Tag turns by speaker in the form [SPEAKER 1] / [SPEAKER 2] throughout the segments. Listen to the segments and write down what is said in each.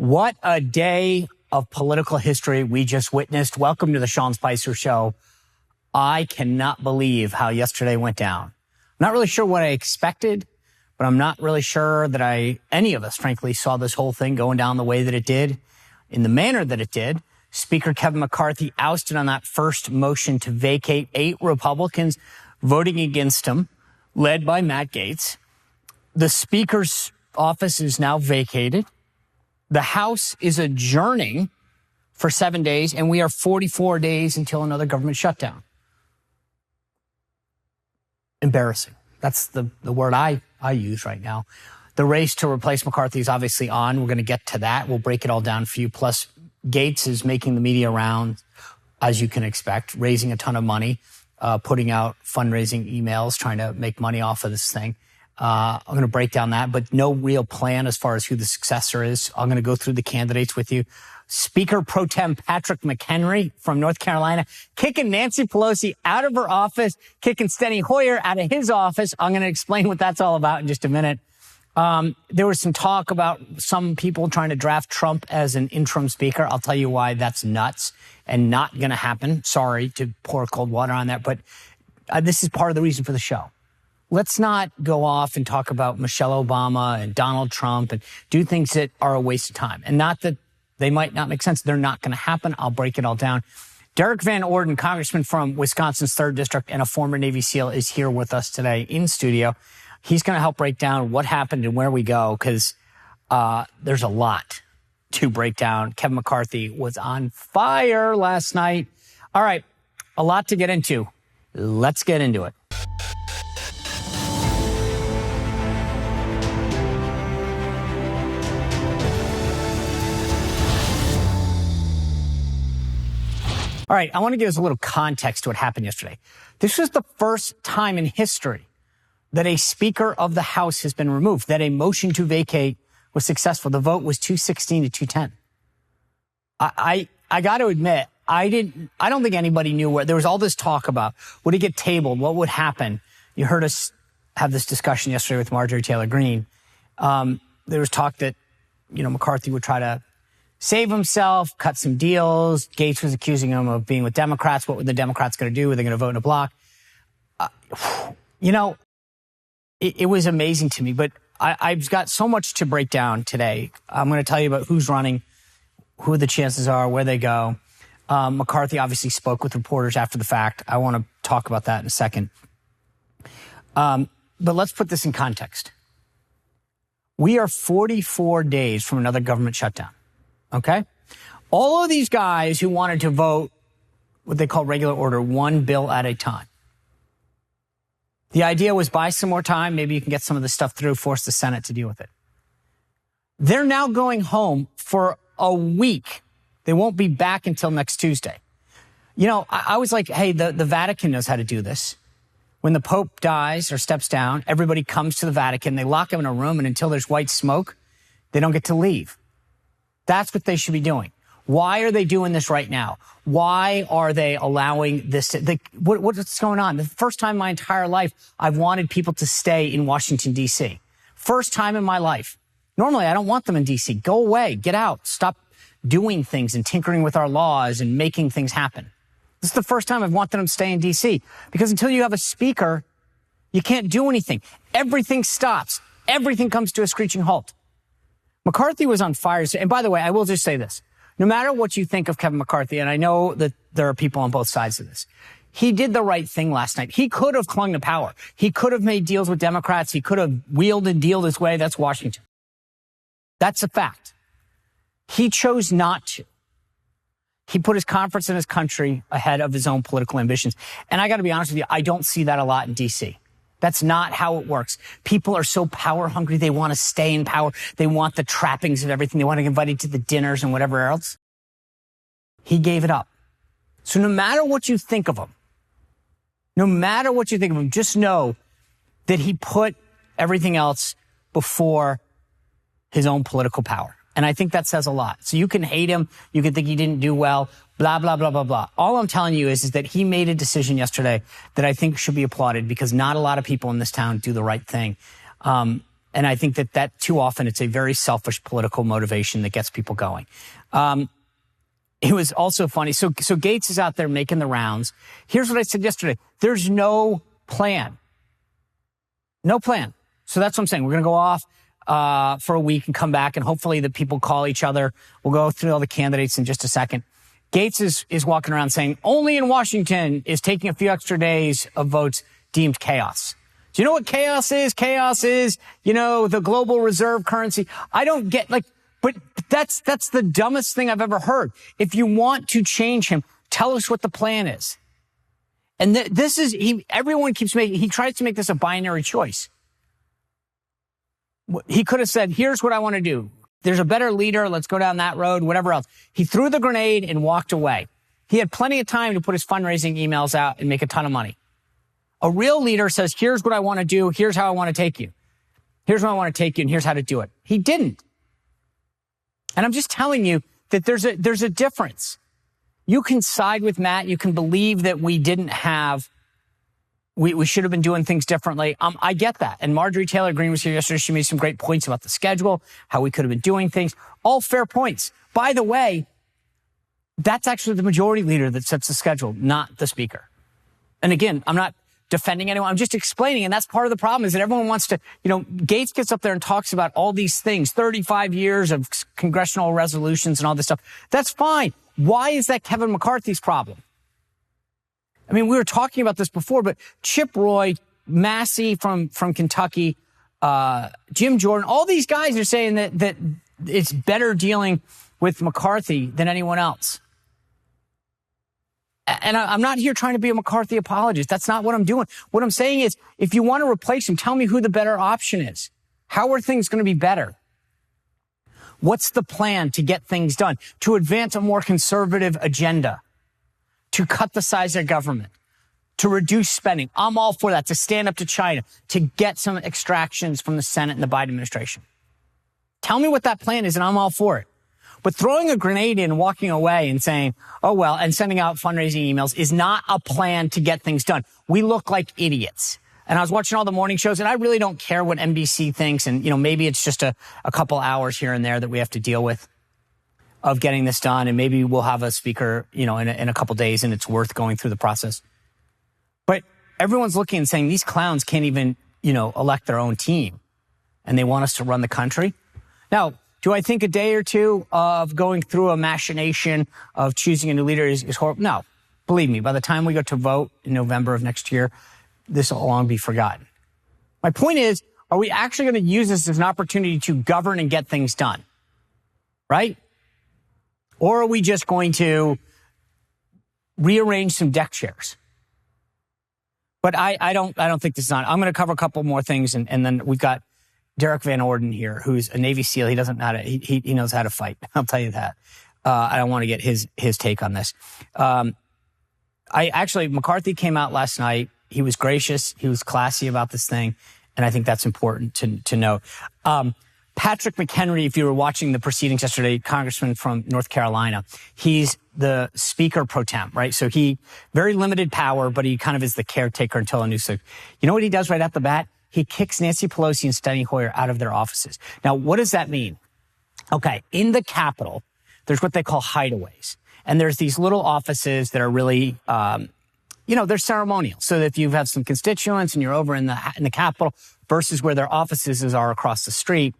[SPEAKER 1] What a day of political history we just witnessed. Welcome to the Sean Spicer Show. I cannot believe how yesterday went down. I'm not really sure what I expected, but I'm not really sure that any of us, frankly, saw this whole thing going down the way that it did, in the manner that it did. Speaker Kevin McCarthy ousted on that first motion to vacate, 8 Republicans voting against him, led by Matt Gaetz. The Speaker's office is now vacated. The House is adjourning for 7 days, and we are 44 days until another government shutdown. Embarrassing. That's the word I use right now. The race to replace McCarthy is obviously on. We're going to get to that. We'll break it all down for you. Plus, Gaetz is making the media round, as you can expect, raising a ton of money, putting out fundraising emails, trying to make money off of this thing. I'm going to break down that, but no real plan as far as who the successor is. I'm going to go through the candidates with you. Speaker Pro Tem Patrick McHenry from North Carolina, kicking Nancy Pelosi out of her office, kicking Steny Hoyer out of his office. I'm going to explain what that's all about in just a minute. There was some talk about some people trying to draft Trump as an interim speaker. I'll tell you why that's nuts and not going to happen. Sorry to pour cold water on that, but this is part of the reason for the show. Let's not go off and talk about Michelle Obama and Donald Trump and do things that are a waste of time. And not that they might not make sense. They're not going to happen. I'll break it all down. Derrick Van Orden, congressman from Wisconsin's 3rd District and a former Navy SEAL, is here with us today in studio. He's going to help break down what happened and where we go, because there's a lot to break down. Kevin McCarthy was on fire last night. All right, a lot to get into. Let's get into it. All right, I want to give us a little context to what happened yesterday. This was the first time in history that a Speaker of the House has been removed, that a motion to vacate was successful. The vote was 216 to 210. I got to admit, I don't think anybody knew where. There was all this talk about, would it get tabled? What would happen? You heard us have this discussion yesterday with Marjorie Taylor Greene. There was talk that, McCarthy would try to save himself, cut some deals. Gaetz was accusing him of being with Democrats. What were the Democrats going to do? Were they going to vote in a block? It was amazing to me, but I've got so much to break down today. I'm going to tell you about who's running, who the chances are, where they go. McCarthy obviously spoke with reporters after the fact. I want to talk about that in a second. But let's put this in context. We are 44 days from another government shutdown. Okay? All of these guys who wanted to vote what they call regular order, one bill at a time. The idea was buy some more time. Maybe you can get some of this stuff through, force the Senate to deal with it. They're now going home for a week. They won't be back until next Tuesday. I was like, hey, the Vatican knows how to do this. When the Pope dies or steps down, everybody comes to the Vatican. They lock him in a room, and until there's white smoke, they don't get to leave. That's what they should be doing. Why are they doing this right now? Why are they allowing this? What's going on? The first time in my entire life I've wanted people to stay in Washington, D.C. First time in my life. Normally, I don't want them in D.C. Go away. Get out. Stop doing things and tinkering with our laws and making things happen. This is the first time I've wanted them to stay in D.C. because until you have a speaker, you can't do anything. Everything stops. Everything comes to a screeching halt. McCarthy was on fire. And by the way, I will just say this. No matter what you think of Kevin McCarthy, and I know that there are people on both sides of this, he did the right thing last night. He could have clung to power. He could have made deals with Democrats. He could have wheeled and dealed his way. That's Washington. That's a fact. He chose not to. He put his conference in his country ahead of his own political ambitions. And I got to be honest with you, I don't see that a lot in D.C. That's not how it works. People are so power hungry. They want to stay in power. They want the trappings of everything. They want to get invited to the dinners and whatever else. He gave it up. So no matter what you think of him, just know that he put everything else before his own political power. And I think that says a lot. So you can hate him. You can think he didn't do well, blah, blah, blah, blah, blah. All I'm telling you is that he made a decision yesterday that I think should be applauded because not a lot of people in this town do the right thing. And I think that too often it's a very selfish political motivation that gets people going. It was also funny. So Gaetz is out there making the rounds. Here's what I said yesterday. There's no plan. No plan. So that's what I'm saying. We're going to go off for a week and come back, and hopefully the people call each other. We'll go through all the candidates in just a second. Gaetz is walking around saying only in Washington is taking a few extra days of votes deemed chaos. Do you know what chaos is? Chaos is, the global reserve currency. I don't get but that's the dumbest thing I've ever heard. If you want to change him, tell us what the plan is. And everyone keeps he tries to make this a binary choice. He could have said, here's what I want to do. There's a better leader. Let's go down that road, whatever else. He threw the grenade and walked away. He had plenty of time to put his fundraising emails out and make a ton of money. A real leader says, here's what I want to do. Here's how I want to take you. Here's where I want to take you, and here's how to do it. He didn't. And I'm just telling you that there's a difference. You can side with Matt. You can believe that we should have been doing things differently. I get that. And Marjorie Taylor Greene was here yesterday. She made some great points about the schedule, how we could have been doing things. All fair points. By the way, that's actually the majority leader that sets the schedule, not the speaker. And again, I'm not defending anyone. I'm just explaining. And that's part of the problem is that everyone wants to, Gaetz gets up there and talks about all these things, 35 years of congressional resolutions and all this stuff. That's fine. Why is that Kevin McCarthy's problem? I mean, we were talking about this before, but Chip Roy, Massey from Kentucky, Jim Jordan, all these guys are saying that it's better dealing with McCarthy than anyone else. And I'm not here trying to be a McCarthy apologist. That's not what I'm doing. What I'm saying is, if you want to replace him, tell me who the better option is. How are things going to be better? What's the plan to get things done? To advance a more conservative agenda? To cut the size of government? To reduce spending? I'm all for that. To stand up to China? To get some extractions from the Senate and the Biden administration? Tell me what that plan is, and I'm all for it. But throwing a grenade in, walking away and saying, oh, well, and sending out fundraising emails is not a plan to get things done. We look like idiots. And I was watching all the morning shows, and I really don't care what NBC thinks. And, maybe it's just a couple hours here and there that we have to deal with of getting this done. And maybe we'll have a speaker, in a couple days, and it's worth going through the process. But everyone's looking and saying these clowns can't even, elect their own team. And they want us to run the country. Now, do I think a day or two of going through a machination of choosing a new leader is horrible? No. Believe me, by the time we go to vote in November of next year, this will long be forgotten. My point is, are we actually going to use this as an opportunity to govern and get things done? Right? Or are we just going to rearrange some deck chairs? But I don't think this is on. I'm going to cover a couple more things, and then we've got Derrick Van Orden here, who's a Navy SEAL. He doesn't know how to, he knows how to fight. I'll tell you that. I don't want to get his take on this. McCarthy came out last night. He was gracious. He was classy about this thing. And I think that's important to note. Patrick McHenry, if you were watching the proceedings yesterday, congressman from North Carolina, he's the speaker pro tem, right? So he, very limited power, but he kind of is the caretaker until a new, you know what he does right off the bat? He kicks Nancy Pelosi and Steny Hoyer out of their offices. Now, what does that mean? Okay, in the Capitol, there's what they call hideaways. And there's these little offices that are really, they're ceremonial. So that if you have some constituents and you're over in the Capitol versus where their offices are across the street,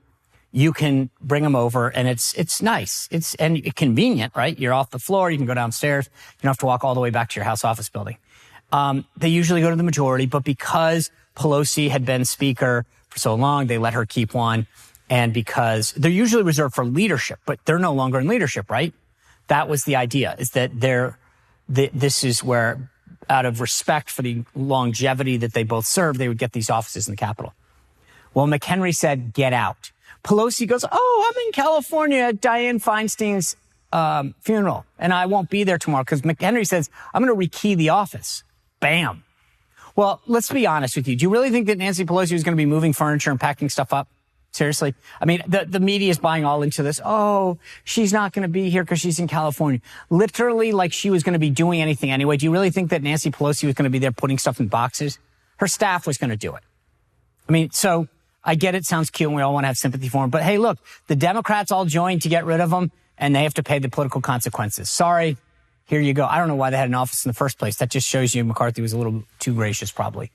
[SPEAKER 1] you can bring them over, and it's nice. It's convenient, right? You're off the floor. You can go downstairs. You don't have to walk all the way back to your house office building. They usually go to the majority, but because Pelosi had been speaker for so long, they let her keep one. And because they're usually reserved for leadership, but they're no longer in leadership, right? That was the idea, is that this is where, out of respect for the longevity that they both served, they would get these offices in the Capitol. Well, McHenry said, get out. Pelosi goes, I'm in California at Dianne Feinstein's funeral, and I won't be there tomorrow because McHenry says, I'm going to rekey the office. Bam. Well, let's be honest with you. Do you really think that Nancy Pelosi was going to be moving furniture and packing stuff up? Seriously? I mean, the media is buying all into this. Oh, she's not going to be here because she's in California. Literally like she was going to be doing anything anyway. Do you really think that Nancy Pelosi was going to be there putting stuff in boxes? Her staff was going to do it. I mean, so I get it. Sounds cute and we all want to have sympathy for him. But hey, look, the Democrats all joined to get rid of him and they have to pay the political consequences. Sorry. Here you go. I don't know why they had an office in the first place. That just shows you McCarthy was a little too gracious probably.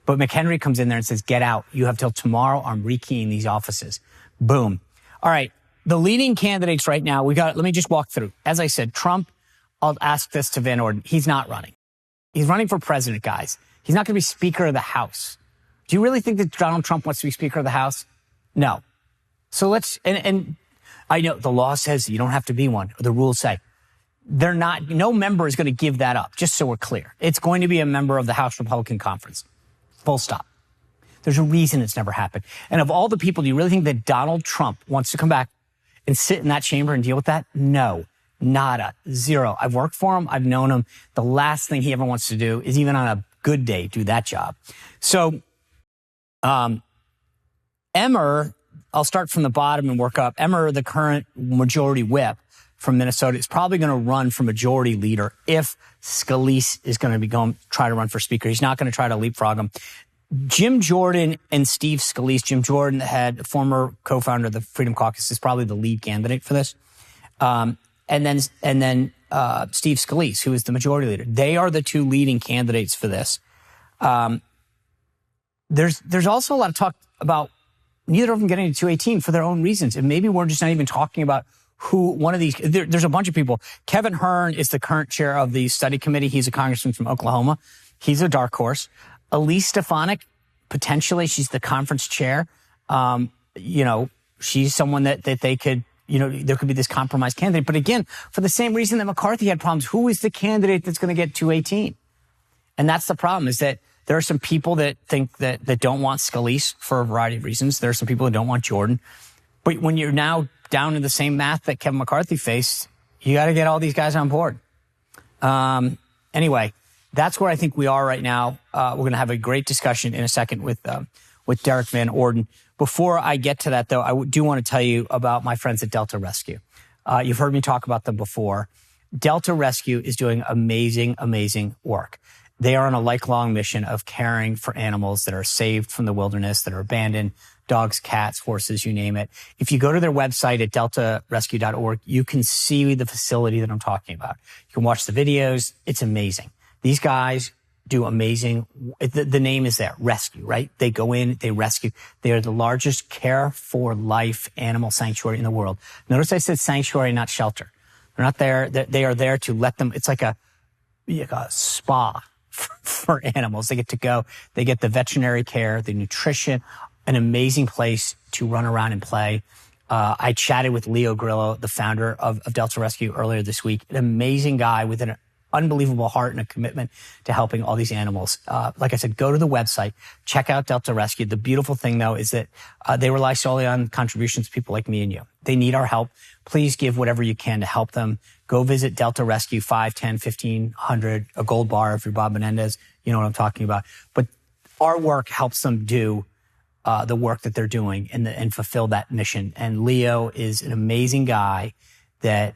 [SPEAKER 1] But McHenry comes in there and says, get out. You have till tomorrow. I'm rekeying these offices. Boom. All right. The leading candidates right now, let me just walk through. As I said, Trump, I'll ask this to Van Orden. He's not running. He's running for president, guys. He's not going to be Speaker of the House. Do you really think that Donald Trump wants to be Speaker of the House? No. So and I know the law says you don't have to be one. The rules say no member is going to give that up, just so we're clear. It's going to be a member of the House Republican Conference. Full stop. There's a reason it's never happened. And of all the people, do you really think that Donald Trump wants to come back and sit in that chamber and deal with that? No. Nada. Zero. I've worked for him. I've known him. The last thing he ever wants to do is even on a good day do that job. So, Emmer, I'll start from the bottom and work up. Emmer, the current majority whip from Minnesota, is probably going to run for majority leader if Scalise is going to try to run for speaker. He's not going to try to leapfrog him. Jim Jordan and Steve Scalise. Jim Jordan, the former co-founder of the Freedom Caucus, is probably the lead candidate for this. And then Steve Scalise, who is the majority leader. They are the two leading candidates for this. There's also a lot of talk about neither of them getting to 218 for their own reasons. And maybe we're just not even talking about who one of these. There's a bunch of people. Kevin Hern is the current chair of the study committee. He's a congressman from Oklahoma. He's a dark horse. Elise Stefanik, potentially, she's the conference chair. She's someone that they could, there could be this compromise candidate. But again, for the same reason that McCarthy had problems, who is the candidate that's going to get 218? And that's the problem, is that there are some people that think that don't want Scalise for a variety of reasons. There are some people that don't want Jordan. But when you're now down in the same math that Kevin McCarthy faced, you got to get all these guys on board. Anyway, that's where I think we are right now. We're going to have a great discussion in a second with Derrick Van Orden. Before I get to that, though, I do want to tell you about my friends at Delta Rescue. You've heard me talk about them before. Delta Rescue is doing amazing, amazing work. They are on a lifelong mission of caring for animals that are saved from the wilderness, that are abandoned, dogs, cats, horses, you name it. If you go to their website at deltarescue.org, you can see the facility that I'm talking about. You can watch the videos. It's amazing. These guys do amazing. The name is there, rescue, right? They go in, they rescue. They are the largest care for life animal sanctuary in the world. Notice I said sanctuary, not shelter. They're not there. They are there to let them. It's like a spa for animals. They get to go. They get the veterinary care, the nutrition, an amazing place to run around and play. I chatted with Leo Grillo, the founder of Delta Rescue, earlier this week. An amazing guy with an unbelievable heart and a commitment to helping all these animals. Like I said, go to the website, check out Delta Rescue. The beautiful thing, though, is that they rely solely on contributions of people like me and you. They need our help. Please give whatever you can to help them. Go visit Delta Rescue, 5, 10, 1500, a gold bar if you're Bob Menendez. You know what I'm talking about. But our work helps them do the work that they're doing and fulfill that mission. And Leo is an amazing guy that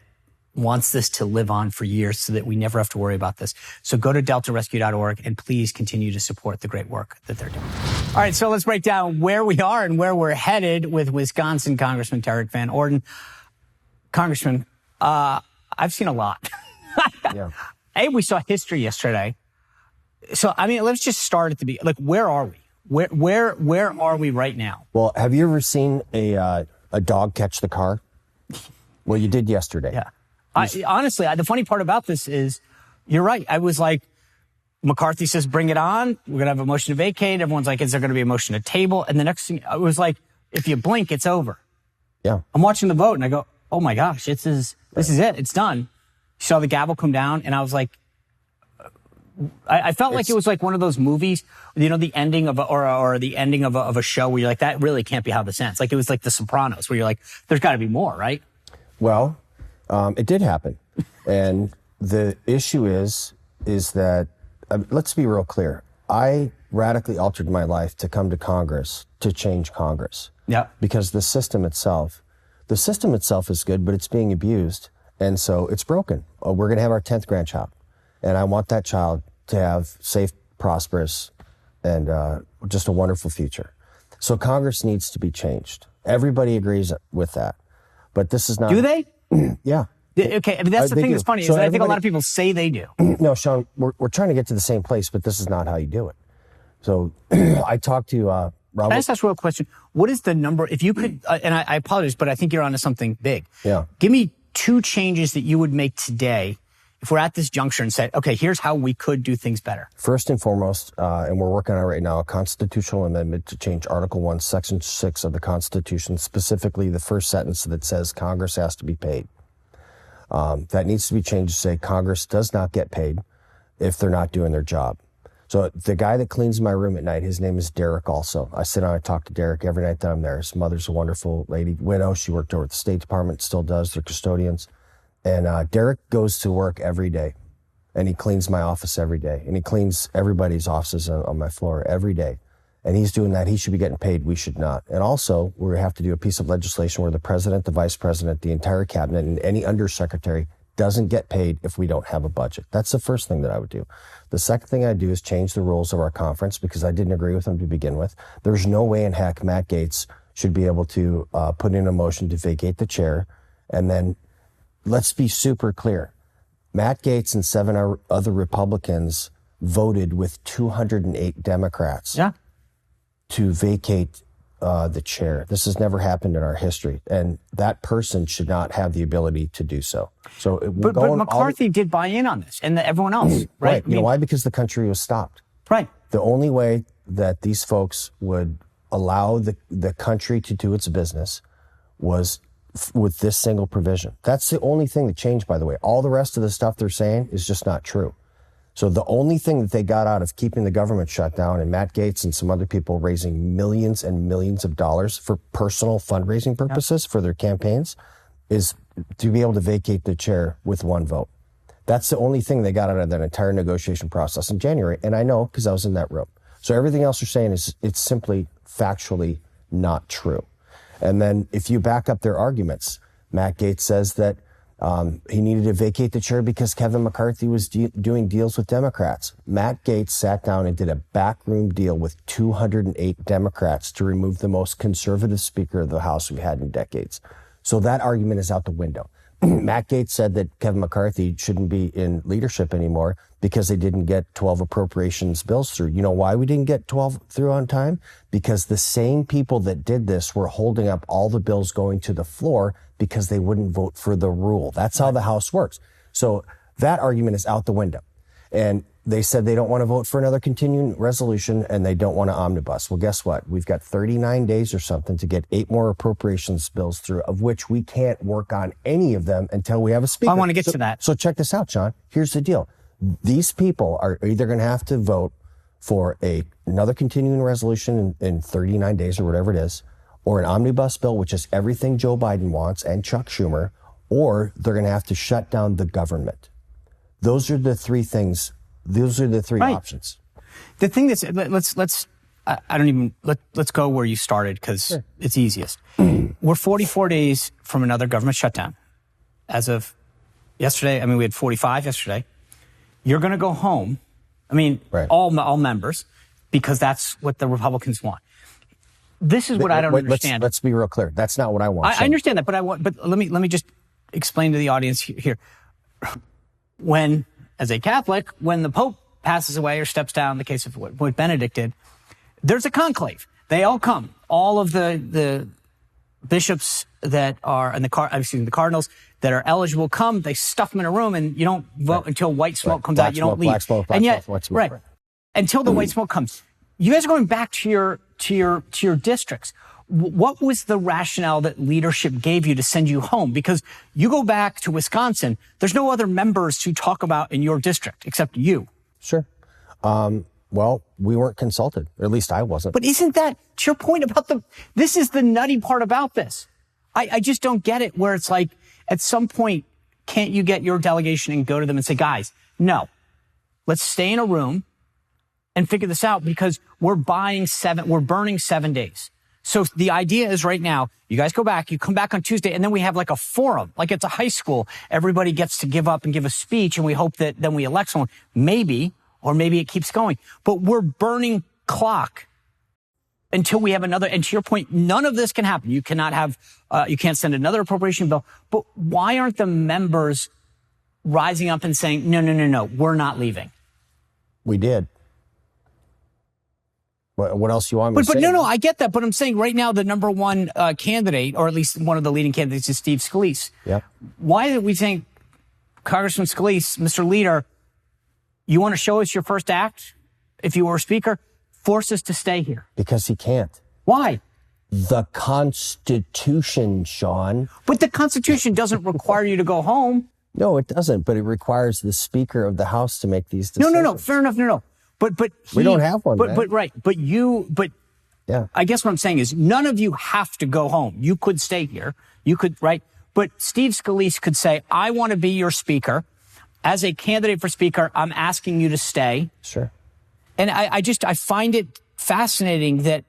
[SPEAKER 1] wants this to live on for years so that we never have to worry about this. So go to deltarescue.org and please continue to support the great work that they're doing. All right, so let's break down where we are and where we're headed with Wisconsin Congressman Derrick Van Orden. Congressman, I've seen a lot. Yeah. Hey, we saw history yesterday. So, I mean, let's just start at the beginning. Like, where are we? Where are we right now?
[SPEAKER 2] Well, have you ever seen a dog catch the car? Well, you did yesterday.
[SPEAKER 1] Yeah. Honestly, the funny part about this is, you're right. I was like, McCarthy says, bring it on. We're going to have a motion to vacate. Everyone's like, is there going to be a motion to table? And the next thing, I was like, if you blink, it's over.
[SPEAKER 2] Yeah.
[SPEAKER 1] I'm watching the vote and I go, oh my gosh, this is it. It's done. You saw the gavel come down and I was like, I felt like it was like one of those movies, you know, the ending of the ending of a show where you're like, that really can't be how this ends. Like it was like The Sopranos where you're like, there's got to be more, right?
[SPEAKER 2] Well, it did happen. And the issue is that, let's be real clear. I radically altered my life to come to Congress to change Congress.
[SPEAKER 1] Yeah.
[SPEAKER 2] Because the system itself is good, but it's being abused. And so it's broken. We're going to have our 10th grandchild. And I want that child to have safe, prosperous, and just a wonderful future. So Congress needs to be changed. Everybody agrees with that. But this is not...
[SPEAKER 1] Do they?
[SPEAKER 2] Yeah.
[SPEAKER 1] Okay, I mean, that's the thing that's funny. So I think a lot of people say they do.
[SPEAKER 2] No, Sean, we're trying to get to the same place, but this is not how you do it. So I talked to Robert...
[SPEAKER 1] Can I just ask a real question? What is the number, if you could, and I apologize, but I think you're onto something big.
[SPEAKER 2] Yeah.
[SPEAKER 1] Give me 2 changes that you would make today if we're at this juncture and said, okay, here's how we could do things better.
[SPEAKER 2] First and foremost, and we're working on it right now, a constitutional amendment to change Article 1, Section 6 of the Constitution, specifically the first sentence that says Congress has to be paid. That needs to be changed to say Congress does not get paid if they're not doing their job. So the guy that cleans my room at night, his name is Derrick also. I sit down and talk to Derrick every night that I'm there. His mother's a wonderful lady, widow. She worked over at the State Department, still does. They're custodians. And Derrick goes to work every day, and he cleans my office every day, and he cleans everybody's offices on my floor every day. And he's doing that. He should be getting paid. We should not. And also, we have to do a piece of legislation where the president, the vice president, the entire cabinet, and any undersecretary doesn't get paid if we don't have a budget. That's the first thing that I would do. The second thing I'd do is change the rules of our conference because I didn't agree with them to begin with. There's no way in heck Matt Gaetz should be able to put in a motion to vacate the chair. And then let's be super clear. Matt Gaetz and 7 other Republicans voted with 208 Democrats to vacate the chair. This has never happened in our history, and that person should not have the ability to do so. So,
[SPEAKER 1] but McCarthy did buy in on this, and everyone else, right?
[SPEAKER 2] You know why? Because the country was stopped.
[SPEAKER 1] Right.
[SPEAKER 2] The only way that these folks would allow the country to do its business was with this single provision. That's the only thing that changed, by the way. All the rest of the stuff they're saying is just not true. So the only thing that they got out of keeping the government shut down and Matt Gaetz and some other people raising millions and millions of dollars for personal fundraising purposes for their campaigns is to be able to vacate the chair with 1 vote. That's the only thing they got out of that entire negotiation process in January. And I know because I was in that room. So everything else you're saying is it's simply factually not true. And then if you back up their arguments, Matt Gaetz says that he needed to vacate the chair because Kevin McCarthy was doing deals with Democrats. Matt Gaetz sat down and did a backroom deal with 208 Democrats to remove the most conservative Speaker of the House we've had in decades. So that argument is out the window. Matt Gaetz said that Kevin McCarthy shouldn't be in leadership anymore because they didn't get 12 appropriations bills through. You know why we didn't get 12 through on time? Because the same people that did this were holding up all the bills going to the floor because they wouldn't vote for the rule. That's how the House works. So that argument is out the window. And they said they don't want to vote for another continuing resolution and they don't want to omnibus. Well, guess what? We've got 39 days or something to get 8 more appropriations bills through, of which we can't work on any of them until we have a speaker.
[SPEAKER 1] I want to get to that.
[SPEAKER 2] So check this out, Sean. Here's the deal. These people are either going to have to vote for another continuing resolution in 39 days or whatever it is, or an omnibus bill, which is everything Joe Biden wants and Chuck Schumer, or they're going to have to shut down the government. Those are the 3 things. Those are the 3 options.
[SPEAKER 1] The thing that's let's go where you started because it's easiest. We're 44 days from another government shutdown. As of yesterday, I mean, we had 45 yesterday. You're going to go home. I mean, all members, because that's what the Republicans want. This is what I don't understand.
[SPEAKER 2] Let's be real clear. That's not what I want.
[SPEAKER 1] I understand that, but let me just explain to the audience here. When, as a Catholic, when the Pope passes away or steps down, the case of what Benedict did, there's a conclave. They all come. All of the bishops that are, and the cardinals that are eligible come. They stuff them in a room, and you don't vote until white smoke comes out. You don't leave. Until the white smoke comes. You guys are going back to your districts. What was the rationale that leadership gave you to send you home? Because you go back to Wisconsin, there's no other members to talk about in your district except you.
[SPEAKER 2] Sure. Well, we weren't consulted, or at least I wasn't.
[SPEAKER 1] But isn't that, to your point about this is the nutty part about this. I just don't get it, where it's like, at some point, can't you get your delegation and go to them and say, guys, no, let's stay in a room and figure this out because we're burning 7 days. So the idea is right now, you guys go back, you come back on Tuesday, and then we have like a forum, like it's a high school. Everybody gets to give up and give a speech, and we hope that then we elect someone. Maybe, or maybe it keeps going. But we're burning clock until we have another, and to your point, none of this can happen. You cannot have, you can't send another appropriation bill. But why aren't the members rising up and saying, no, we're not leaving?
[SPEAKER 2] We did. What else you want me to say?
[SPEAKER 1] No, I get that. But I'm saying right now, the number one candidate, or at least one of the leading candidates, is Steve Scalise.
[SPEAKER 2] Yep.
[SPEAKER 1] Why did we think, Congressman Scalise, Mr. Leader, you want to show us your first act? If you were Speaker, force us to stay here.
[SPEAKER 2] Because he can't.
[SPEAKER 1] Why?
[SPEAKER 2] The Constitution, Sean.
[SPEAKER 1] But the Constitution doesn't require you to go home.
[SPEAKER 2] No, it doesn't. But it requires the Speaker of the House to make these decisions.
[SPEAKER 1] No. Fair enough. No. But
[SPEAKER 2] we don't have one.
[SPEAKER 1] But
[SPEAKER 2] yeah.
[SPEAKER 1] I guess what I'm saying is none of you have to go home. You could stay here. You could, right? But Steve Scalise could say, I want to be your Speaker. As a candidate for Speaker, I'm asking you to stay.
[SPEAKER 2] Sure.
[SPEAKER 1] And I find it fascinating that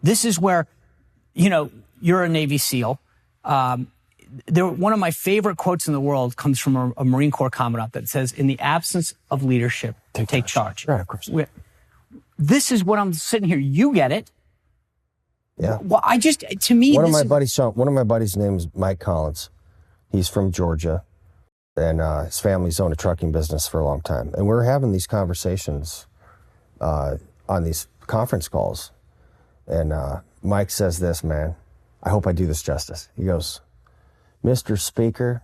[SPEAKER 1] this is where, you're a Navy SEAL. One of my favorite quotes in the world comes from a Marine Corps Commandant that says, in the absence of leadership, take charge.
[SPEAKER 2] Right, of course.
[SPEAKER 1] This is what I'm sitting here. You get it.
[SPEAKER 2] Yeah.
[SPEAKER 1] Well, to me,
[SPEAKER 2] one of my buddies' name is Mike Collins. He's from Georgia, and his family's owned a trucking business for a long time. And we're having these conversations on these conference calls. And Mike says this, man, I hope I do this justice. He goes, Mr. Speaker,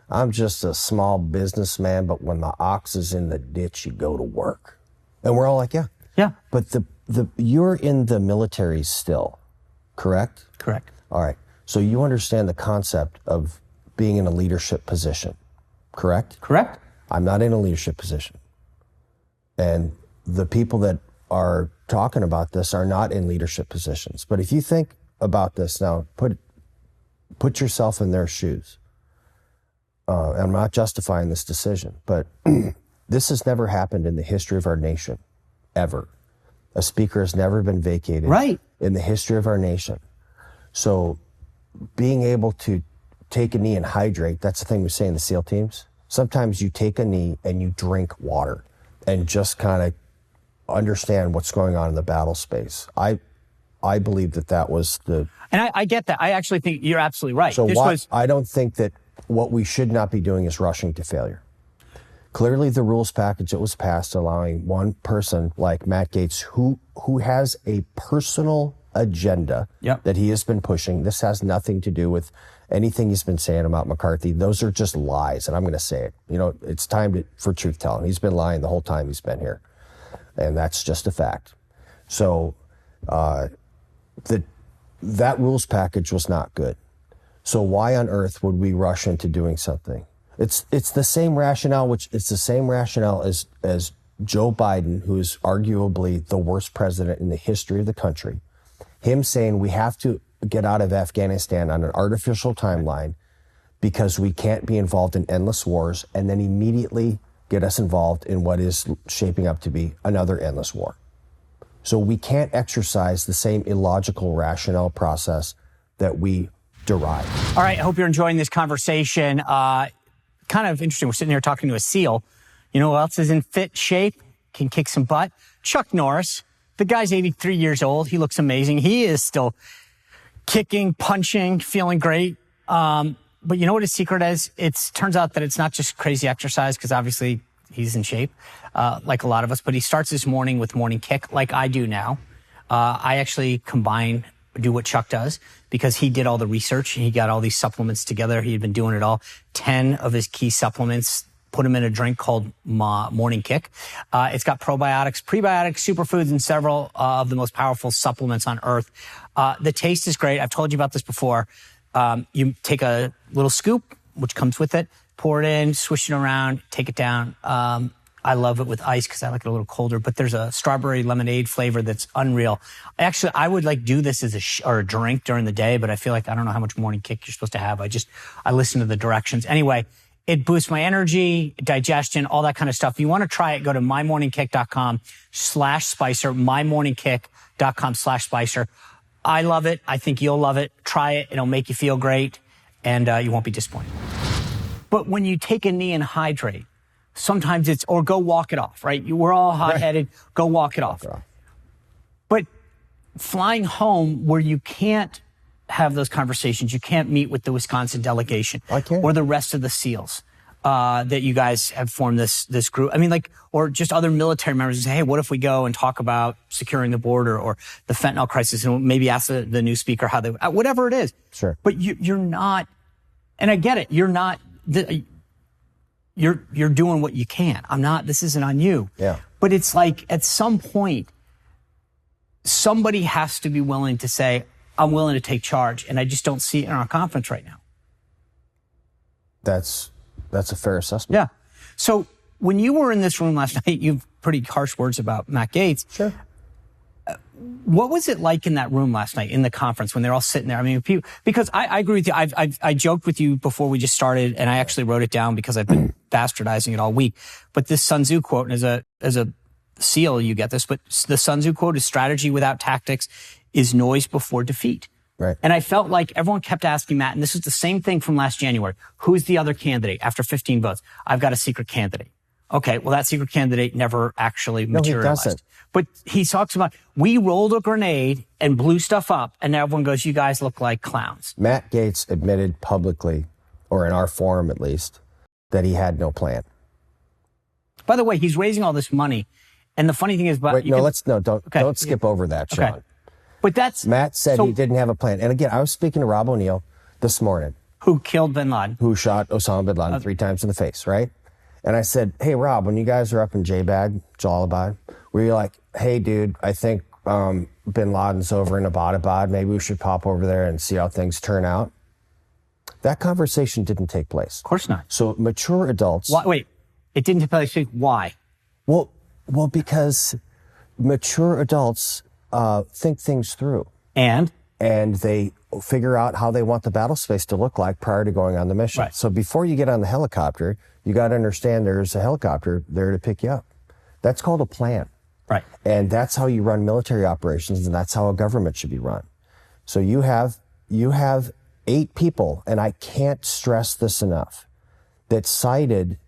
[SPEAKER 2] I'm just a small businessman, but when the ox is in the ditch, you go to work. And we're all like, yeah.
[SPEAKER 1] Yeah.
[SPEAKER 2] But you're in the military still, correct?
[SPEAKER 1] Correct.
[SPEAKER 2] All right. So you understand the concept of being in a leadership position, correct?
[SPEAKER 1] Correct.
[SPEAKER 2] I'm not in a leadership position. And the people that are talking about this are not in leadership positions. But if you think about this now, put yourself in their shoes. I'm not justifying this decision, but this has never happened in the history of our nation, ever. A speaker has never been vacated in the history of our nation. So being able to take a knee and hydrate, that's the thing we say in the SEAL teams. Sometimes you take a knee and you drink water and just kind of understand what's going on in the battle space. I believe that was the...
[SPEAKER 1] And I get that. I actually think you're absolutely right.
[SPEAKER 2] So I don't think that what we should not be doing is rushing to failure. Clearly, the rules package that was passed allowing one person like Matt Gaetz, who has a personal agenda that he has been pushing. This has nothing to do with anything he's been saying about McCarthy. Those are just lies, and I'm going to say it. It's time for truth-telling. He's been lying the whole time he's been here, and that's just a fact. So that rules package was not good. So why on earth would we rush into doing something? It's the same rationale, as Joe Biden, who is arguably the worst president in the history of the country. Him saying we have to get out of Afghanistan on an artificial timeline because we can't be involved in endless wars, and then immediately get us involved in what is shaping up to be another endless war. So we can't exercise the same illogical rationale process that we derive.
[SPEAKER 1] All right, I hope you're enjoying this conversation. Kind of interesting. We're sitting here talking to a SEAL. You know who else is in fit shape, can kick some butt? Chuck Norris. The guy's 83 years old. He looks amazing. He is still kicking, punching, feeling great. But you know what his secret is? It turns out that it's not just crazy exercise, because obviously he's in shape, like a lot of us. But he starts his morning with morning kick, like I do now. I actually do what Chuck does, because he did all the research and he got all these supplements together. He had been doing it all. 10 of his key supplements, put them in a drink called Morning Kick. It's got probiotics, prebiotics, superfoods, and several of the most powerful supplements on earth. The taste is great. I've told you about this before. You take a little scoop, which comes with it, pour it in, swish it around, take it down. I love it with ice because I like it a little colder, but there's a strawberry lemonade flavor that's unreal. Actually, I would do this as a drink during the day, but I feel like I don't know how much morning kick you're supposed to have. I listen to the directions. Anyway, it boosts my energy, digestion, all that kind of stuff. If you want to try it, go to mymorningkick.com/Spicer, mymorningkick.com/Spicer. I love it. I think you'll love it. Try it. It'll make you feel great, and you won't be disappointed. But when you take a knee and hydrate, sometimes or go walk it off, right? We're all hot-headed. Right. Go walk it off. But flying home where you can't have those conversations. You can't meet with the Wisconsin delegation or the rest of the SEALs that you guys have formed this group. I mean, like, or just other military members who say, hey, what if we go and talk about securing the border or the fentanyl crisis and maybe ask the new speaker how they, whatever it is.
[SPEAKER 2] Sure.
[SPEAKER 1] But you're not, and I get it. You're not, you're doing what you can. I'm not, this isn't on you.
[SPEAKER 2] Yeah.
[SPEAKER 1] But it's like at some point, somebody has to be willing to say, I'm willing to take charge. And I just don't see it in our conference right now.
[SPEAKER 2] That's a fair assessment.
[SPEAKER 1] Yeah. So when you were in this room last night, you've pretty harsh words about Matt Gaetz.
[SPEAKER 2] Sure.
[SPEAKER 1] What was it like in that room last night in the conference when they're all sitting there? I mean, people, because I agree with you. I joked with you before we just started, and I actually wrote it down because I've been bastardizing it all week. But this Sun Tzu quote, and as a SEAL, you get this, but the Sun Tzu quote is strategy without tactics is noise before defeat.
[SPEAKER 2] Right.
[SPEAKER 1] And I felt like everyone kept asking Matt, and this is the same thing from last January. Who's the other candidate after 15 votes? I've got a secret candidate. Okay, well, that secret candidate never actually materialized.
[SPEAKER 2] He doesn't.
[SPEAKER 1] But he talks about, we rolled a grenade and blew stuff up, and now everyone goes, you guys look like clowns.
[SPEAKER 2] Matt Gaetz admitted publicly, or in our forum at least, that he had no plan.
[SPEAKER 1] By the way, he's raising all this money, and the funny thing is...
[SPEAKER 2] Wait, don't skip over that, Sean.
[SPEAKER 1] Okay. But that's...
[SPEAKER 2] Matt said he didn't have a plan. And again, I was speaking to Rob O'Neill this morning.
[SPEAKER 1] Who killed bin Laden.
[SPEAKER 2] Who shot Osama bin Laden 3 times in the face, right? And I said, hey, Rob, when you guys are up in Jalalabad, were you like, hey, dude, I think bin Laden's over in Abbottabad. Maybe we should pop over there and see how things turn out? That conversation didn't take place.
[SPEAKER 1] Of course not.
[SPEAKER 2] So mature adults...
[SPEAKER 1] Wait, it didn't take place. Why?
[SPEAKER 2] Well, because mature adults think things through.
[SPEAKER 1] And
[SPEAKER 2] they figure out how they want the battle space to look like prior to going on the mission.
[SPEAKER 1] Right.
[SPEAKER 2] So before you get on the helicopter, you got to understand there's a helicopter there to pick you up. That's called a plan.
[SPEAKER 1] Right.
[SPEAKER 2] And that's how you run military operations, and that's how a government should be run. So you have 8 people, and I can't stress this enough, that sided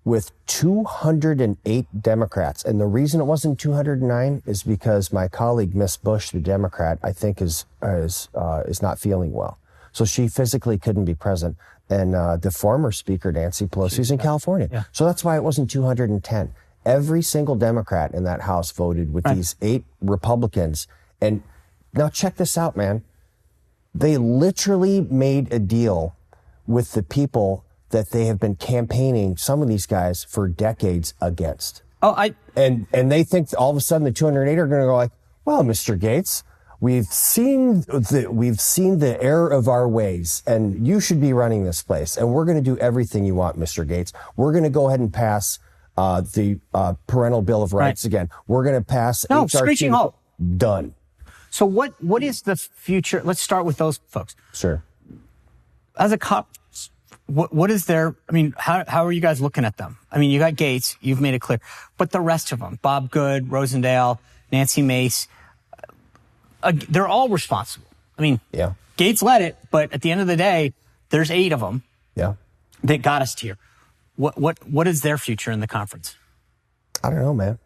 [SPEAKER 2] with 208 Democrats. And the reason it wasn't 209 is because my colleague, Miss Bush, the Democrat, I think is not feeling well. So she physically couldn't be present. And the former Speaker, Nancy Pelosi, is in California. Yeah. So that's why it wasn't 210. Every single Democrat in that House voted with these 8 Republicans. And now check this out, man. They literally made a deal with the people that they have been campaigning, some of these guys, for decades against. And they think all of a sudden the 208 are going to go like, well, Mr. Gaetz, we've seen the error of our ways, and you should be running this place, and we're going to do everything you want, Mr. Gaetz. We're going to go ahead and pass the Parental Bill of Rights again. We're going to pass
[SPEAKER 1] HR2. Screeching halt.
[SPEAKER 2] Done.
[SPEAKER 1] So what is the future? Let's start with those folks.
[SPEAKER 2] Sure.
[SPEAKER 1] As a cop, what is their, I mean, how are you guys looking at them? I mean, you got Gaetz, you've made it clear, but the rest of them, Bob Good, Rosendale, Nancy Mace, they're all responsible. I mean,
[SPEAKER 2] yeah.
[SPEAKER 1] Gaetz led it, but at the end of the day, there's 8 of them that got us here. What is their future in the conference?
[SPEAKER 2] I don't know, man.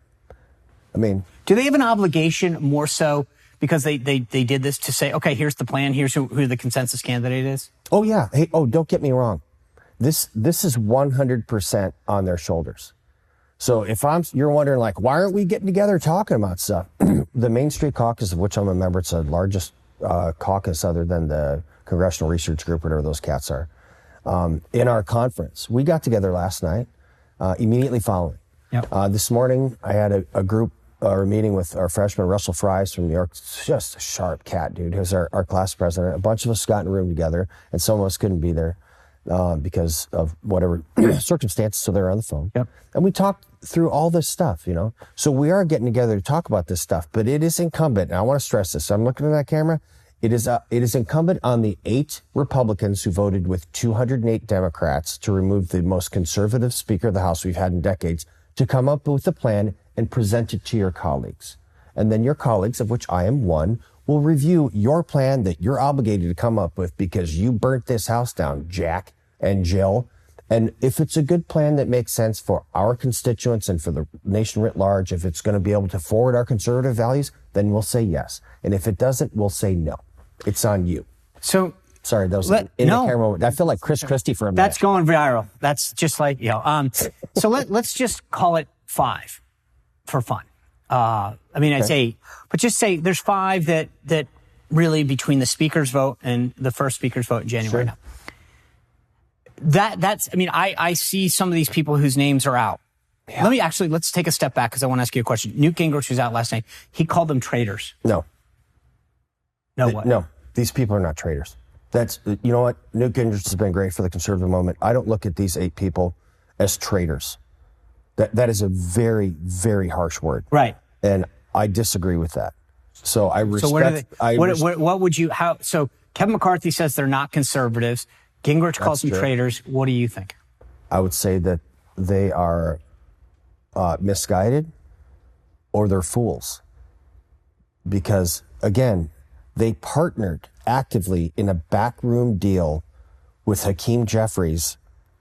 [SPEAKER 2] I mean,
[SPEAKER 1] do they have an obligation more so because they did this to say, okay, here's the plan, here's who the consensus candidate is?
[SPEAKER 2] Oh, yeah. Hey, don't get me wrong. This is 100% on their shoulders. So if you're wondering, like, why aren't we getting together talking about stuff? The Main Street Caucus, of which I'm a member, it's the largest caucus other than the Congressional Research Group, whatever those cats are, in our conference. We got together last night, immediately following.
[SPEAKER 1] Yep.
[SPEAKER 2] This morning, I had a group or meeting with our freshman Russell Fries from New York. Just a sharp cat, dude. Who's our class president. A bunch of us got in a room together, and some of us couldn't be there because of whatever circumstances, so they're on the phone.
[SPEAKER 1] Yep.
[SPEAKER 2] And we talked through all this stuff, you know. So we are getting together to talk about this stuff, but it is incumbent, and I want to stress this. So I'm looking at that camera. It is incumbent on the 8 Republicans who voted with 208 Democrats to remove the most conservative Speaker of the House we've had in decades to come up with a plan and present it to your colleagues. And then your colleagues, of which I am one, will review your plan that you're obligated to come up with because you burnt this house down, Jack and Jill. And if it's a good plan that makes sense for our constituents and for the nation writ large, if it's going to be able to forward our conservative values, then we'll say yes. And if it doesn't, we'll say no. It's on you.
[SPEAKER 1] So
[SPEAKER 2] sorry, that was in the camera moment. I feel like Chris Christie for a minute.
[SPEAKER 1] That's going viral. That's just like, so let's just call it 5 for fun. It's 8, but just say there's 5 that really between the speaker's vote and the first speaker's vote in January.
[SPEAKER 2] Sure.
[SPEAKER 1] I see some of these people whose names are out. Yeah. Let's take a step back because I want to ask you a question. Newt Gingrich was out last night. He called them traitors.
[SPEAKER 2] No.
[SPEAKER 1] What?
[SPEAKER 2] No, these people are not traitors. You know what? Newt Gingrich has been great for the conservative movement. I don't look at these 8 people as traitors. That is a very, very harsh word.
[SPEAKER 1] Right.
[SPEAKER 2] And I disagree with that. So I respect.
[SPEAKER 1] What would you, so Kevin McCarthy says they're not conservatives. Gingrich calls them traitors. What do you think?
[SPEAKER 2] I would say that they are misguided or they're fools. Because, again, they partnered actively in a backroom deal with Hakeem Jeffries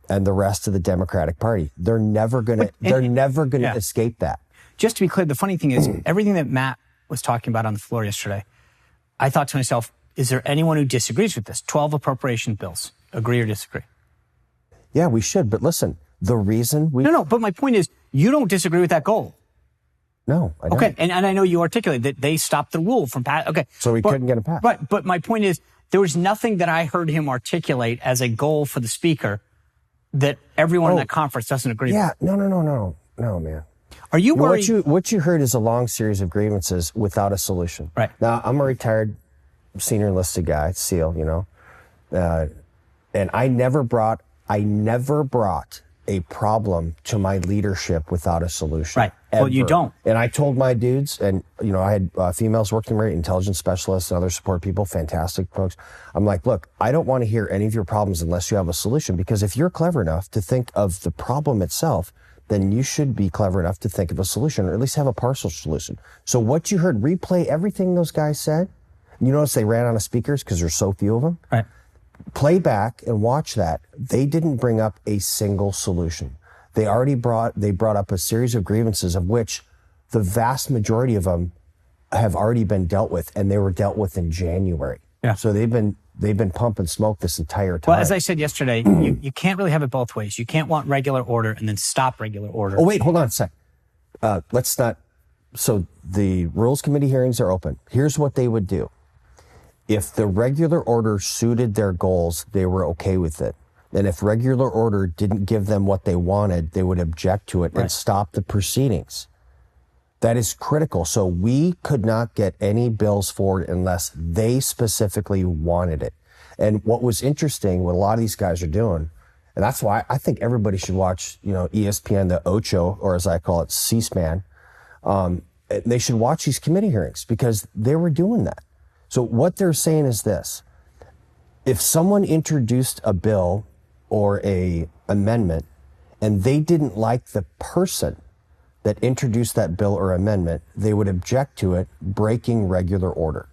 [SPEAKER 2] and the rest of the Democratic Party. They're never going to escape that.
[SPEAKER 1] Just to be clear, the funny thing is everything that Matt was talking about on the floor yesterday, I thought to myself, is there anyone who disagrees with this? 12 appropriation bills. Agree or disagree?
[SPEAKER 2] Yeah, we should. But listen, the reason we...
[SPEAKER 1] No, but my point is, you don't disagree with that goal.
[SPEAKER 2] No, I don't.
[SPEAKER 1] Okay, and I know you articulate that they stopped the rule from passing. Okay.
[SPEAKER 2] So we couldn't get it passed.
[SPEAKER 1] Right, but my point is, there was nothing that I heard him articulate as a goal for the speaker that everyone in that conference doesn't agree with.
[SPEAKER 2] Yeah, no, man.
[SPEAKER 1] Are you worried?
[SPEAKER 2] What you heard is a long series of grievances without a solution.
[SPEAKER 1] Right.
[SPEAKER 2] Now, I'm a retired senior enlisted guy, SEAL, and I never brought a problem to my leadership without a solution.
[SPEAKER 1] Right. Well, you don't.
[SPEAKER 2] And I told my dudes, and, I had females working with me, intelligence specialists and other support people, fantastic folks. I'm like, look, I don't want to hear any of your problems unless you have a solution, because if you're clever enough to think of the problem itself, then you should be clever enough to think of a solution, or at least have a partial solution. So what you heard, replay everything those guys said. You notice they ran out of speakers because there's so few of them.
[SPEAKER 1] Right.
[SPEAKER 2] Play back and watch that. They didn't bring up a single solution. They brought up a series of grievances, of which the vast majority of them have already been dealt with, and they were dealt with in January. Yeah. So they've been pumping smoke this entire time.
[SPEAKER 1] Well, as I said yesterday, you can't really have it both ways. You can't want regular order and then stop regular order.
[SPEAKER 2] Oh, wait, hold on a sec. Let's not. So the Rules Committee hearings are open. Here's what they would do. If the regular order suited their goals, they were okay with it. And if regular order didn't give them what they wanted, they would object to it and stop the proceedings. That is critical. So we could not get any bills forward unless they specifically wanted it. And what was interesting, what a lot of these guys are doing, and that's why I think everybody should watch, ESPN, the Ocho, or as I call it, C-SPAN. They should watch these committee hearings because they were doing that. So what they're saying is this: if someone introduced a bill or a amendment and they didn't like the person that introduced that bill or amendment, they would object to it, breaking regular order.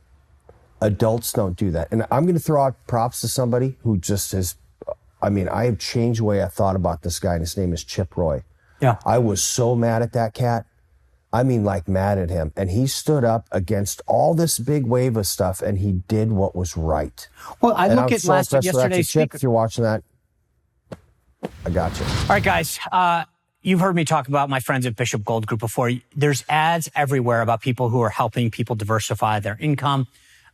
[SPEAKER 2] Adults don't do that. And I'm going to throw out props to somebody who just has, I have changed the way I thought about this guy, and his name is Chip Roy.
[SPEAKER 1] Yeah.
[SPEAKER 2] I was so mad at that cat. Mad at him. And he stood up against all this big wave of stuff, and he did what was right.
[SPEAKER 1] Well, I look at yesterday's
[SPEAKER 2] Chip, if you're watching that, I got you.
[SPEAKER 1] All right, guys. You've heard me talk about my friends at Bishop Gold Group before. There's ads everywhere about people who are helping people diversify their income,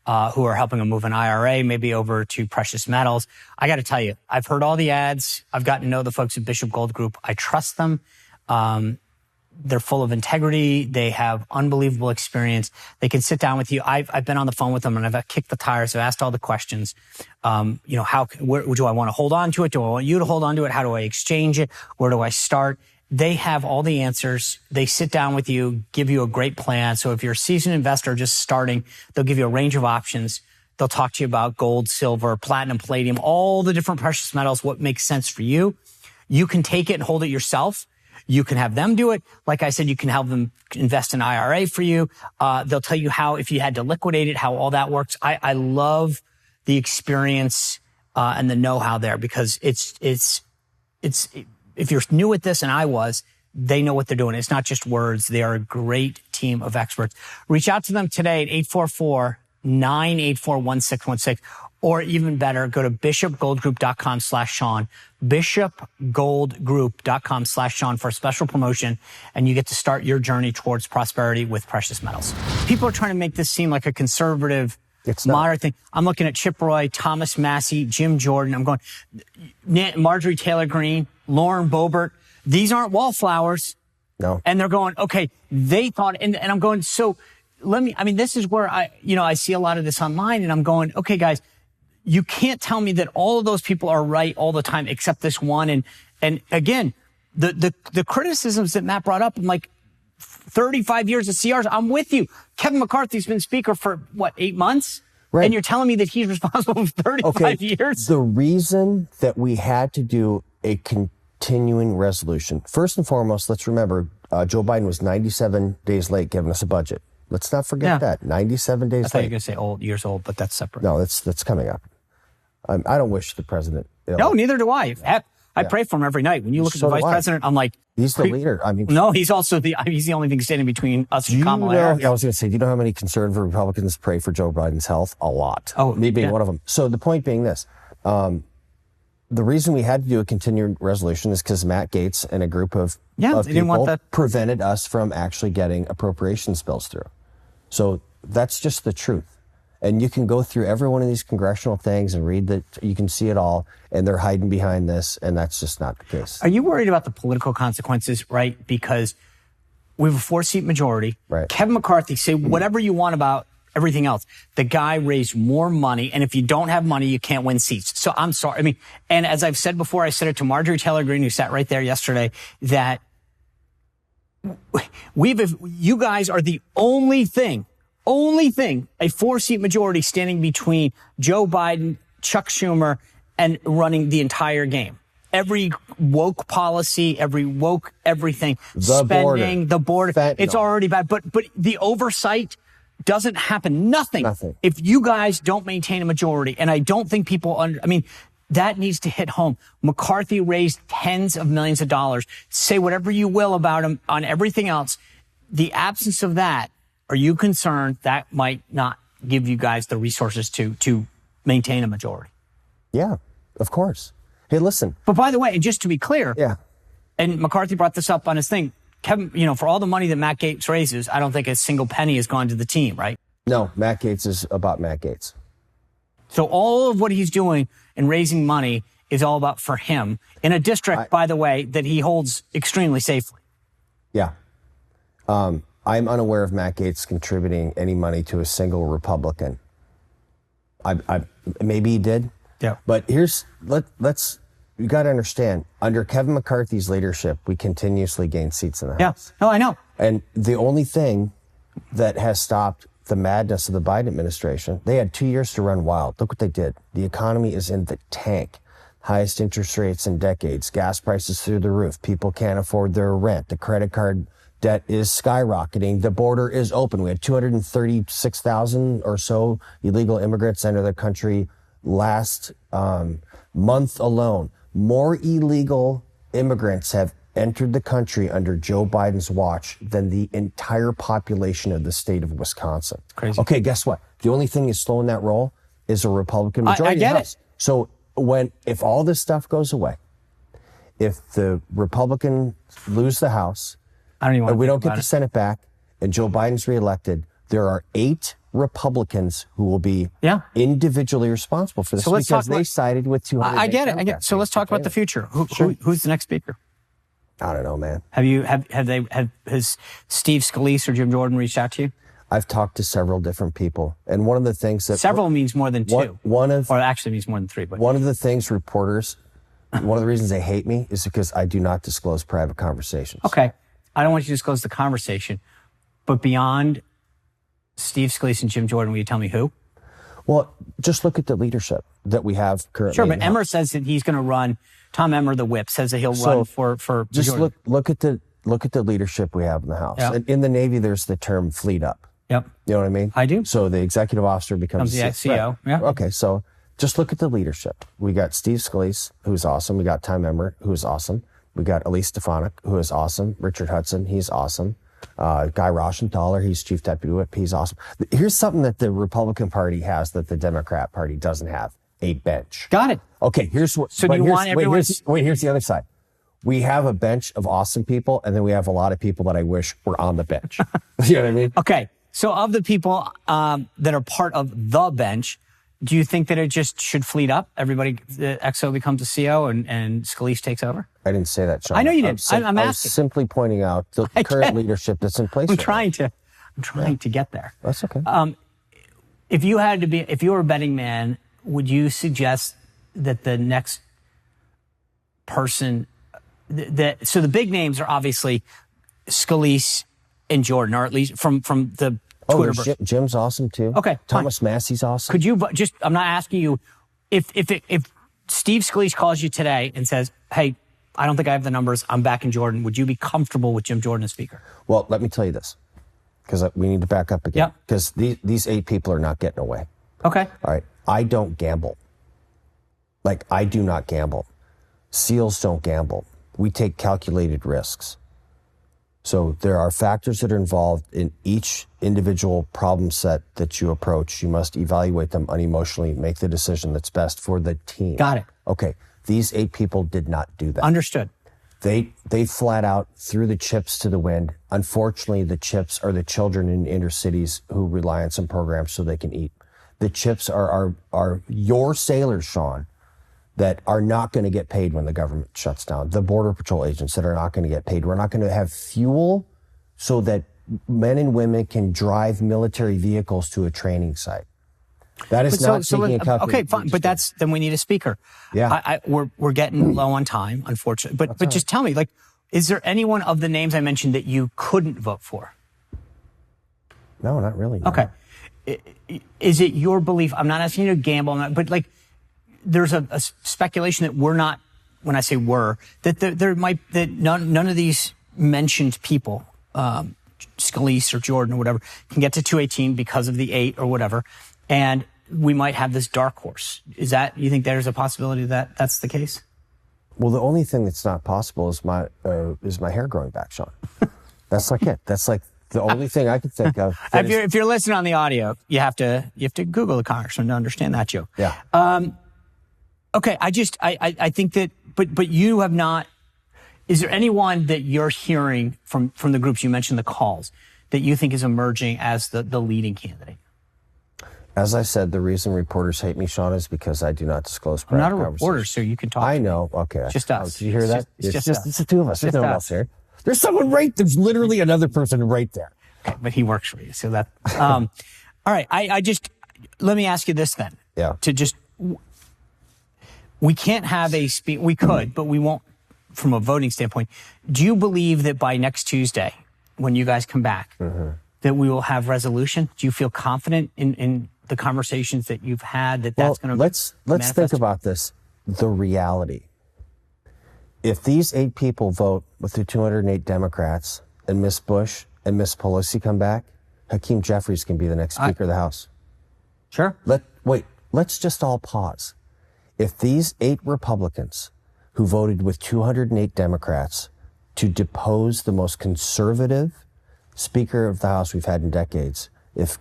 [SPEAKER 1] who are helping them move an IRA, maybe over to precious metals. I got to tell you, I've heard all the ads. I've gotten to know the folks at Bishop Gold Group. I trust them. They're full of integrity. They have unbelievable experience. They can sit down with you. I've been on the phone with them, and I've kicked the tires. I've asked all the questions. Where do I want to hold on to it? Do I want you to hold on to it? How do I exchange it? Where do I start? They have all the answers. They sit down with you, give you a great plan. So if you're a seasoned investor just starting, they'll give you a range of options. They'll talk to you about gold, silver, platinum, palladium, all the different precious metals, what makes sense for you. You can take it and hold it yourself. You can have them do it. Like I said, you can help them invest in IRA for you. They'll tell you how, if you had to liquidate it, how all that works. I love the experience and the know-how there, because it's if you're new at this, and I was, they know what they're doing. It's not just words. They are a great team of experts. Reach out to them today at 844-984-1616. Or even better, go to bishopgoldgroup.com/Sean, bishopgoldgroup.com/Sean for a special promotion, and you get to start your journey towards prosperity with precious metals. People are trying to make this seem like a conservative, moderate thing. I'm looking at Chip Roy, Thomas Massey, Jim Jordan. I'm going, Marjorie Taylor Greene, Lauren Boebert. These aren't wallflowers.
[SPEAKER 2] No.
[SPEAKER 1] And they're going, okay, they thought, and I'm going, so this is where I see a lot of this online, and I'm going, okay, guys, you can't tell me that all of those people are right all the time except this one. And again, the criticisms that Matt brought up, I'm like, 35 years of CRs, I'm with you. Kevin McCarthy's been speaker for, 8 months? Right. And you're telling me that he's responsible for 35 years?
[SPEAKER 2] The reason that we had to do a continuing resolution, first and foremost, let's remember, Joe Biden was 97 days late giving us a budget. Let's not forget that. 97 days late.
[SPEAKER 1] I thought you were going to say years old, but that's separate.
[SPEAKER 2] No, that's coming up. I don't wish the president ill.
[SPEAKER 1] No, neither do I. I pray for him every night. When you look at the vice president, I'm like,
[SPEAKER 2] he's the leader.
[SPEAKER 1] No, he's also he's the only thing standing between us and Kamala Harris.
[SPEAKER 2] I was going to say, do you know how many conservative Republicans pray for Joe Biden's health? A lot.
[SPEAKER 1] Oh,
[SPEAKER 2] me being one of them. So the point being this, the reason we had to do a continuing resolution is because Matt Gaetz and a group of people prevented us from actually getting appropriations bills through. So that's just the truth. And you can go through every one of these congressional things and read that. You can see it all, and they're hiding behind this, and that's just not the case.
[SPEAKER 1] Are you worried about the political consequences, right? Because we have a 4-seat majority.
[SPEAKER 2] Right.
[SPEAKER 1] Kevin McCarthy, say whatever you want about everything else. The guy raised more money, and if you don't have money, you can't win seats. So I'm sorry. And as I've said before, I said it to Marjorie Taylor Greene, who sat right there yesterday, that you guys are the only thing, a 4-seat majority standing between Joe Biden, Chuck Schumer, and running the entire game. Every woke policy, everything, spending, the border, it's already bad. But the oversight doesn't happen. Nothing. If you guys don't maintain a majority, and I don't think people that needs to hit home. McCarthy raised tens of millions of dollars. Say whatever you will about him on everything else. The absence of that, are you concerned that might not give you guys the resources to maintain a majority?
[SPEAKER 2] Yeah, of course. Hey, listen.
[SPEAKER 1] But by the way, and just to be clear, and McCarthy brought this up on his thing, Kevin, for all the money that Matt Gaetz raises, I don't think a single penny has gone to the team, right?
[SPEAKER 2] No, Matt Gaetz is about Matt Gaetz.
[SPEAKER 1] So all of what he's doing and raising money is all about for him in a district, by the way, that he holds extremely safely.
[SPEAKER 2] Yeah. I'm unaware of Matt Gaetz contributing any money to a single Republican. Maybe he did.
[SPEAKER 1] Yeah.
[SPEAKER 2] But you got to understand, under Kevin McCarthy's leadership, we continuously gain seats in the House.
[SPEAKER 1] Yeah. No, I know.
[SPEAKER 2] And the only thing that has stopped the madness of the Biden administration, they had 2 years to run wild. Look what they did. The economy is in the tank. Highest interest rates in decades. Gas prices through the roof. People can't afford their rent. The credit card debt is skyrocketing. The border is open. We had 236,000 or so illegal immigrants enter the country last month alone. More illegal immigrants have entered the country under Joe Biden's watch than the entire population of the state of Wisconsin.
[SPEAKER 1] Crazy.
[SPEAKER 2] Okay, guess what? The only thing that's slowing that roll is a Republican majority.
[SPEAKER 1] I get it.
[SPEAKER 2] So if all this stuff goes away, if the Republicans lose the House, and we don't get the Senate back, and Joe Biden's reelected, there are 8 Republicans who will be individually responsible for this because they sided with 200.
[SPEAKER 1] I get it. So let's talk about the future. Who's the next speaker?
[SPEAKER 2] I don't know, man.
[SPEAKER 1] Has Steve Scalise or Jim Jordan reached out to you?
[SPEAKER 2] I've talked to several different people, and one of the things that
[SPEAKER 1] several means more than 2, or actually means more than 3. But
[SPEAKER 2] one of the things reporters, one of the reasons they hate me is because I do not disclose private conversations.
[SPEAKER 1] Okay, I don't want you to disclose the conversation, but beyond Steve Scalise and Jim Jordan, will you tell me who?
[SPEAKER 2] Well, just look at the leadership that we have currently.
[SPEAKER 1] Sure, but Emmer says that he's going to run. Tom Emmer, the whip, says that he'll run for
[SPEAKER 2] just
[SPEAKER 1] majority.
[SPEAKER 2] look at the leadership we have in the House. And in the Navy, there's the term fleet up.
[SPEAKER 1] Yep.
[SPEAKER 2] You know what I mean?
[SPEAKER 1] I do.
[SPEAKER 2] So the executive officer becomes
[SPEAKER 1] the CEO.
[SPEAKER 2] Right.
[SPEAKER 1] Yeah.
[SPEAKER 2] Okay, so Just look at the leadership. We got Steve Scalise, who's awesome. We got Tom Emmer, who's awesome. We got Elise Stefanik, who is awesome. Richard Hudson, he's awesome. Guy Rauschenthaler, he's chief deputy whip. He's awesome. Here's something that the Republican Party has that the Democrat Party doesn't have: a bench.
[SPEAKER 1] Got it.
[SPEAKER 2] Okay, here's what.
[SPEAKER 1] So do you want everyone?
[SPEAKER 2] Here's the other side. We have a bench of awesome people, and then we have a lot of people that I wish were on the bench. You know what I mean?
[SPEAKER 1] Okay. So of the people that are part of the bench, do you think that it just should fleet up? Everybody, the XO becomes a CO and Scalise takes over?
[SPEAKER 2] I didn't say that, Sean.
[SPEAKER 1] I know you didn't. I'm asking.
[SPEAKER 2] I was simply pointing out the current leadership that's in place.
[SPEAKER 1] I'm trying to get there.
[SPEAKER 2] That's okay.
[SPEAKER 1] If you were a betting man, would you suggest that the next person so the big names are obviously Scalise and Jordan, or at least from the Twitter.
[SPEAKER 2] Jim's awesome too.
[SPEAKER 1] Okay,
[SPEAKER 2] Thomas Massey's awesome.
[SPEAKER 1] Could you just? I'm not asking you if Steve Scalise calls you today and says, "Hey, I don't think I have the numbers. I'm back in Jordan." Would you be comfortable with Jim Jordan as Speaker?
[SPEAKER 2] Well, let me tell you this, because we need to back up again. Because these 8 people are not getting away.
[SPEAKER 1] Okay.
[SPEAKER 2] All right. I don't gamble. I do not gamble. SEALs don't gamble. We take calculated risks. So there are factors that are involved in each individual problem set that you approach. You must evaluate them unemotionally, make the decision that's best for the team.
[SPEAKER 1] Got it.
[SPEAKER 2] Okay. These 8 people did not do that.
[SPEAKER 1] Understood.
[SPEAKER 2] They flat out threw the chips to the wind. Unfortunately, the chips are the children in inner cities who rely on some programs so they can eat. The chips are your sailors, Sean, that are not going to get paid when the government shuts down. The Border Patrol agents that are not going to get paid. We're not going to have fuel so that men and women can drive military vehicles to a training site. That is not taking account.
[SPEAKER 1] Okay, fine. But then we need a speaker.
[SPEAKER 2] Yeah.
[SPEAKER 1] We're getting low on time, unfortunately. But just tell me, is there anyone of the names I mentioned that you couldn't vote for?
[SPEAKER 2] No, not really. No.
[SPEAKER 1] Okay. Is it your belief? I'm not asking you to gamble, but there's a speculation that we're not, when I say we're, that that none of these mentioned people, Scalise or Jordan or whatever, can get to 218 because of the 8 or whatever. And we might have this dark horse. You think there's a possibility that that's the case?
[SPEAKER 2] Well, the only thing that's not possible is my hair growing back, Sean. That's it. That's the only thing I could think of.
[SPEAKER 1] If you're listening on the audio, you have to Google the congressman to understand that joke.
[SPEAKER 2] Yeah.
[SPEAKER 1] Okay. I think that, but you have not. Is there anyone that you're hearing from the groups you mentioned, the calls, that you think is emerging as the leading candidate?
[SPEAKER 2] As I said, the reason reporters hate me, Sean, is because I do not disclose private
[SPEAKER 1] conversations. I'm not a reporter, so you can talk.
[SPEAKER 2] I know. Okay.
[SPEAKER 1] Just us.
[SPEAKER 2] Did you hear that?
[SPEAKER 1] It's just
[SPEAKER 2] it's the two of us. There's no one else here. There's someone there's literally another person right there.
[SPEAKER 1] Okay, but he works for you, so that. All right. Let me ask you this then.
[SPEAKER 2] Yeah.
[SPEAKER 1] We can't have we could, but we won't from a voting standpoint. Do you believe that by next Tuesday, when you guys come back, that we will have resolution? Do you feel confident in the conversations that you've had that's going to
[SPEAKER 2] let's think about this. The reality. If these 8 people vote with the 208 Democrats and Miss Bush and Miss Pelosi come back, Hakeem Jeffries can be the next Speaker of the House.
[SPEAKER 1] Sure.
[SPEAKER 2] Let's just all pause. If these 8 Republicans who voted with 208 Democrats to depose the most conservative Speaker of the House we've had in decades, if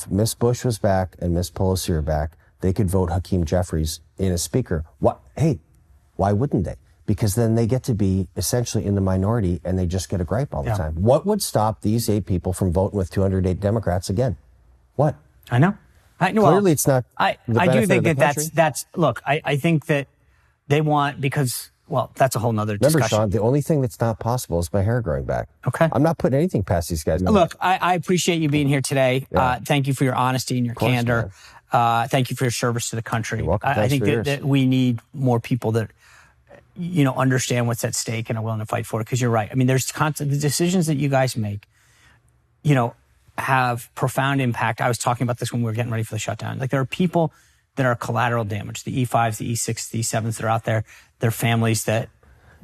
[SPEAKER 2] Miss Bush was back and Miss Pelosi were back, they could vote Hakeem Jeffries in as Speaker. Why wouldn't they? Because then they get to be essentially in the minority and they just get a gripe all the time. What would stop these 8 people from voting with 208 Democrats again? What?
[SPEAKER 1] I know.
[SPEAKER 2] Clearly it's not.
[SPEAKER 1] I do think that's look, I think that they want, because, that's a whole nother discussion.
[SPEAKER 2] Remember, Sean, the only thing that's not possible is my hair growing back.
[SPEAKER 1] Okay.
[SPEAKER 2] I'm not putting anything past these guys.
[SPEAKER 1] Look, I appreciate you being here today. Yeah. Thank you for your honesty and your candor. Thank you for your service to the country.
[SPEAKER 2] You're welcome.
[SPEAKER 1] I think that we need more people that understand what's at stake and are willing to fight for it. Because you're right. I mean, there's constant, the decisions that you guys make, have profound impact. I was talking about this when we were getting ready for the shutdown. There are people that are collateral damage, the E5s, the E6s, the E7s that are out there. Their families that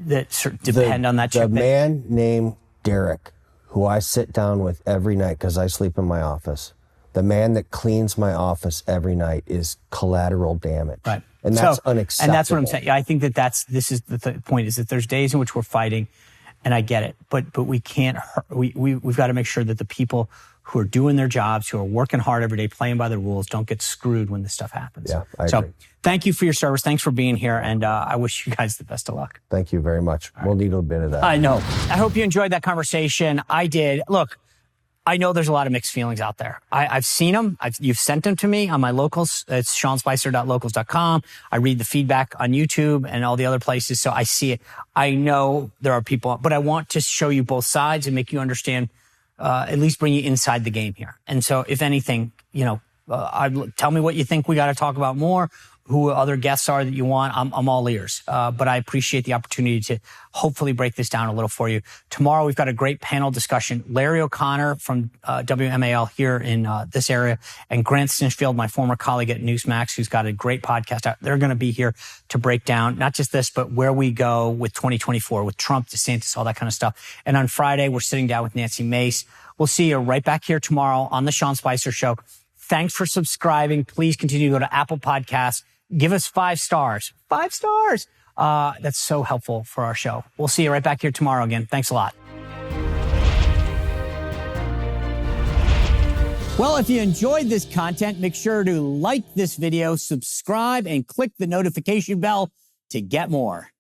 [SPEAKER 1] depend on that chip.
[SPEAKER 2] The man named Derrick, who I sit down with every night because I sleep in my office, The man that cleans my office every night is collateral damage.
[SPEAKER 1] Right.
[SPEAKER 2] And that's unacceptable.
[SPEAKER 1] And that's what I'm saying. I think this is the point, is that there's days in which we're fighting, and I get it, but we can't, we've got to make sure that the people who are doing their jobs, who are working hard every day, playing by the rules, don't get screwed when this stuff happens.
[SPEAKER 2] Yeah, I agree.
[SPEAKER 1] Thank you for your service. Thanks for being here. And I wish you guys the best of luck.
[SPEAKER 2] Thank you very much. We'll need a bit of that.
[SPEAKER 1] I know. I hope you enjoyed that conversation. I did. Look, I know there's a lot of mixed feelings out there. I've seen them. You've sent them to me on my locals. It's seanspicer.locals.com. I read the feedback on YouTube and all the other places, so I see it. I know there are people, but I want to show you both sides and make you understand, at least bring you inside the game here. And so if anything, tell me what you think we got to talk about more, who other guests are that you want. I'm all ears. But I appreciate the opportunity to hopefully break this down a little for you. Tomorrow, we've got a great panel discussion. Larry O'Connor from WMAL here in this area, and Grant Stinchfield, my former colleague at Newsmax, who's got a great podcast out. They're going to be here to break down not just this, but where we go with 2024, with Trump, DeSantis, all that kind of stuff. And on Friday, we're sitting down with Nancy Mace. We'll see you right back here tomorrow on The Sean Spicer Show. Thanks for subscribing. Please continue to go to Apple Podcasts. Give us 5 stars. 5 stars. That's so helpful for our show. We'll see you right back here tomorrow again. Thanks a lot. Well, if you enjoyed this content, make sure to like this video, subscribe, and click the notification bell to get more.